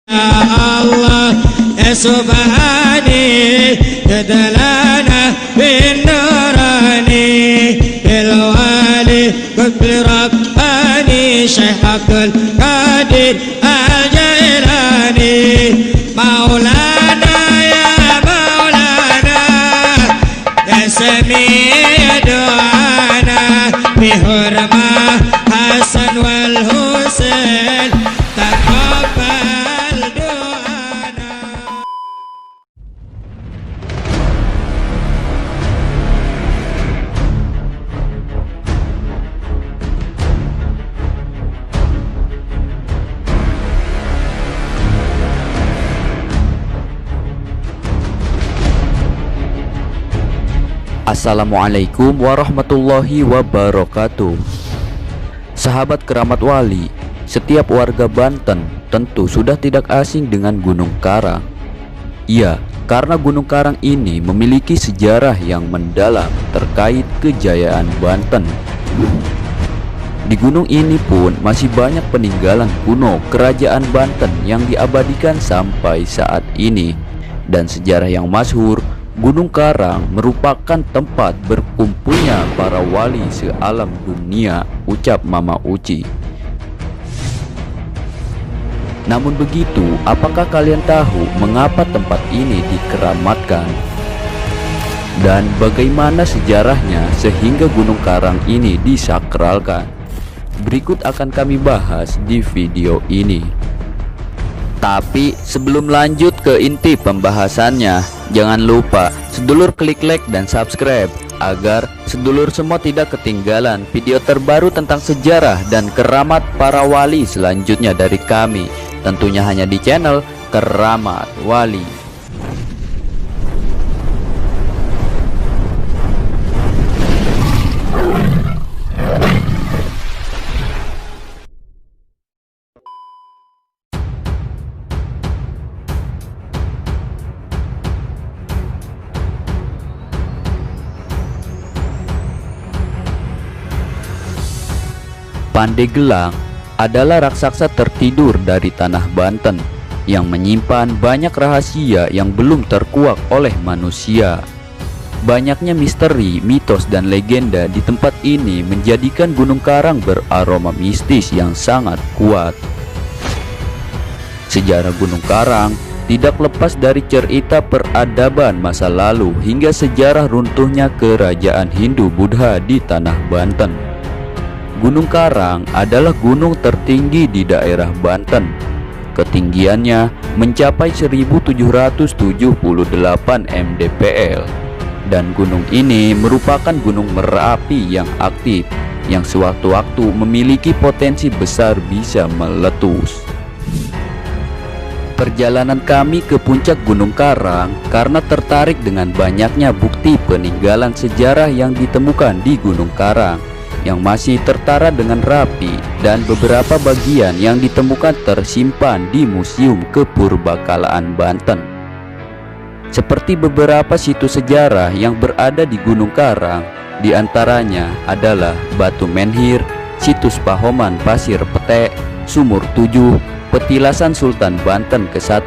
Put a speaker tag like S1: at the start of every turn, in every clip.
S1: Allah ya subhani jadalana bin nurani bil wali qutbi rabbani Syekh Abdul Qadir Al-Jailani Maulana ya Maulana ya sami' du'ana bi hurmah Hasan wal Husain taqabbal du'ana.
S2: Assalamualaikum warahmatullahi wabarakatuh. Sahabat keramat wali, setiap warga Banten tentu sudah tidak asing dengan Gunung Karang. Iya, karena Gunung Karang ini memiliki sejarah yang mendalam terkait kejayaan Banten. Di gunung ini pun masih banyak peninggalan kuno kerajaan Banten yang diabadikan sampai saat ini. Dan sejarah yang masyhur, Gunung Karang merupakan tempat berkumpulnya para wali se-alam dunia, ucap Mama Uci. Namun begitu, apakah kalian tahu mengapa tempat ini dikeramatkan? Dan bagaimana sejarahnya sehingga Gunung Karang ini disakralkan? Berikut akan kami bahas di video ini. Tapi sebelum lanjut ke inti pembahasannya, jangan lupa sedulur klik like dan subscribe agar sedulur semua tidak ketinggalan video terbaru tentang sejarah dan keramat para wali selanjutnya dari kami, tentunya hanya di channel Keramat Wali. Pandeglang adalah raksasa tertidur dari tanah Banten yang menyimpan banyak rahasia yang belum terkuak oleh manusia. Banyaknya misteri, mitos, dan legenda di tempat ini menjadikan Gunung Karang beraroma mistis yang sangat kuat. Sejarah Gunung Karang tidak lepas dari cerita peradaban masa lalu hingga sejarah runtuhnya kerajaan Hindu-Buddha di tanah Banten. Gunung Karang adalah gunung tertinggi di daerah Banten. Ketinggiannya mencapai 1778 mdpl. Dan gunung ini merupakan gunung berapi yang aktif, yang sewaktu-waktu memiliki potensi besar bisa meletus. Perjalanan kami ke puncak Gunung Karang karena tertarik dengan banyaknya bukti peninggalan sejarah yang ditemukan di Gunung Karang, yang masih tertara dengan rapi, dan beberapa bagian yang ditemukan tersimpan di Museum Kepurbakalaan Banten. Seperti beberapa situs sejarah yang berada di Gunung Karang, diantaranya adalah Batu Menhir, Situs Pahoman Pasir Pete, Sumur Tujuh, Petilasan Sultan Banten ke-1,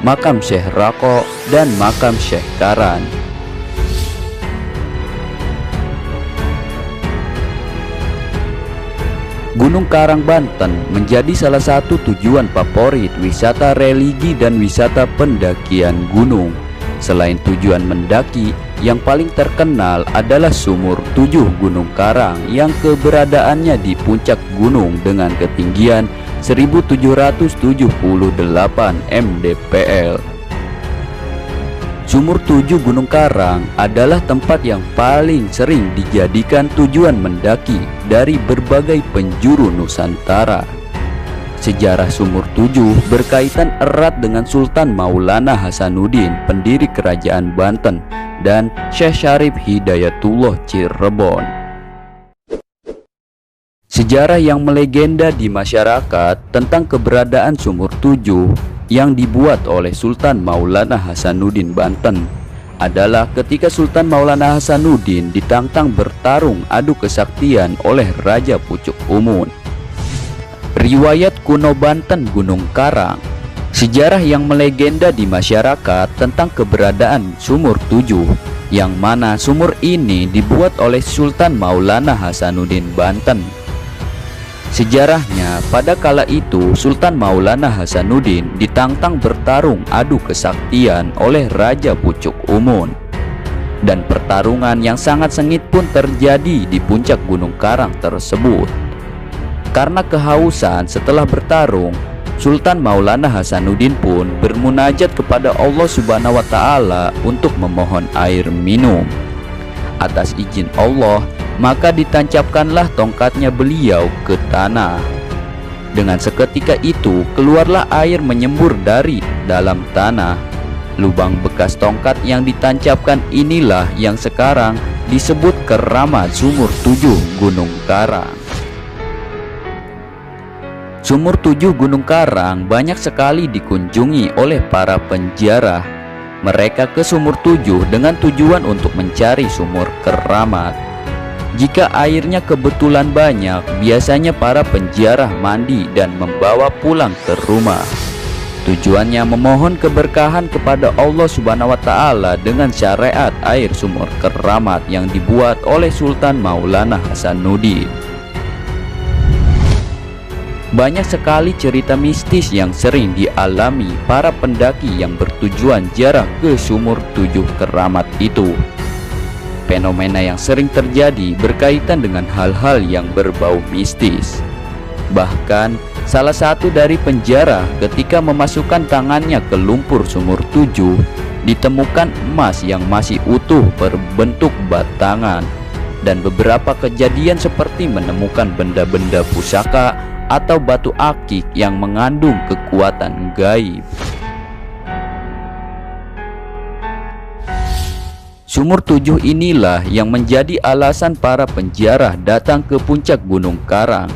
S2: Makam Syekh Rako, dan Makam Syekh Karan. Gunung Karang Banten menjadi salah satu tujuan favorit wisata religi dan wisata pendakian gunung. Selain tujuan mendaki, yang paling terkenal adalah Sumur Tujuh Gunung Karang yang keberadaannya di puncak gunung dengan ketinggian 1778 mdpl. Sumur Tujuh Gunung Karang adalah tempat yang paling sering dijadikan tujuan mendaki dari berbagai penjuru Nusantara. Sejarah Sumur Tujuh berkaitan erat dengan Sultan Maulana Hasanuddin, pendiri kerajaan Banten, dan Syekh Syarif Hidayatullah Cirebon. Sejarah yang melegenda di masyarakat tentang keberadaan Sumur Tujuh yang dibuat oleh Sultan Maulana Hasanuddin Banten adalah ketika Sultan Maulana Hasanuddin ditantang bertarung adu kesaktian oleh Raja Pucuk Umun. Riwayat kuno Banten Gunung Karang. Sejarah yang melegenda di masyarakat tentang keberadaan Sumur Tujuh, yang mana sumur ini dibuat oleh Sultan Maulana Hasanuddin Banten. Sejarahnya, pada kala itu Sultan Maulana Hasanuddin ditantang bertarung adu kesaktian oleh Raja Pucuk Umun. Dan pertarungan yang sangat sengit pun terjadi di puncak Gunung Karang tersebut. Karena kehausan setelah bertarung, Sultan Maulana Hasanuddin pun bermunajat kepada Allah Subhanahu wa Ta'ala untuk memohon air minum. Atas izin Allah, maka ditancapkanlah tongkatnya beliau ke tanah. Dengan seketika itu keluarlah air menyembur dari dalam tanah. Lubang bekas tongkat yang ditancapkan inilah yang sekarang disebut keramat Sumur Tujuh Gunung Karang. Sumur Tujuh Gunung Karang banyak sekali dikunjungi oleh para penziarah. Mereka ke Sumur Tujuh dengan tujuan untuk mencari sumur keramat. Jika airnya kebetulan banyak, biasanya para penziarah mandi dan membawa pulang ke rumah. Tujuannya memohon keberkahan kepada Allah Subhanahu wa Ta'ala dengan syariat air sumur keramat yang dibuat oleh Sultan Maulana Hasanuddin. Banyak sekali cerita mistis yang sering dialami para pendaki yang bertujuan ziarah ke Sumur Tujuh Keramat itu. Fenomena yang sering terjadi berkaitan dengan hal-hal yang berbau mistis. Bahkan salah satu dari penziarah ketika memasukkan tangannya ke lumpur Sumur Tujuh, ditemukan emas yang masih utuh berbentuk batangan. Dan beberapa kejadian seperti menemukan benda-benda pusaka atau batu akik yang mengandung kekuatan gaib. Sumur Tujuh inilah yang menjadi alasan para penziarah datang ke puncak Gunung Karang.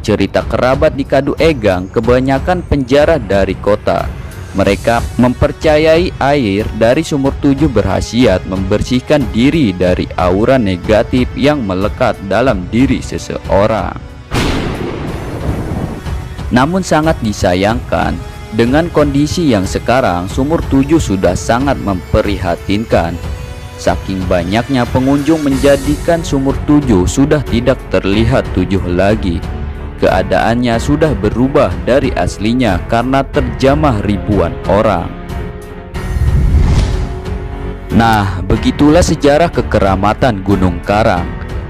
S2: Cerita kerabat di Kadu Egang kebanyakan penziarah dari kota. Mereka mempercayai air dari Sumur Tujuh berkhasiat membersihkan diri dari aura negatif yang melekat dalam diri seseorang. Namun sangat disayangkan, dengan kondisi yang sekarang Sumur Tujuh sudah sangat memprihatinkan. Saking banyaknya pengunjung menjadikan Sumur Tujuh sudah tidak terlihat tujuh lagi. Keadaannya sudah berubah dari aslinya karena terjamah ribuan orang. Nah, begitulah sejarah kekeramatan Gunung Karang.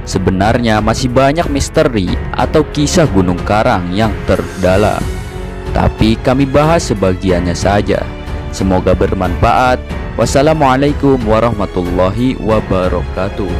S2: Sebenarnya masih banyak misteri atau kisah Gunung Karang yang terdalam, tapi kami bahas sebagiannya saja. Semoga bermanfaat. Wassalamualaikum warahmatullahi wabarakatuh.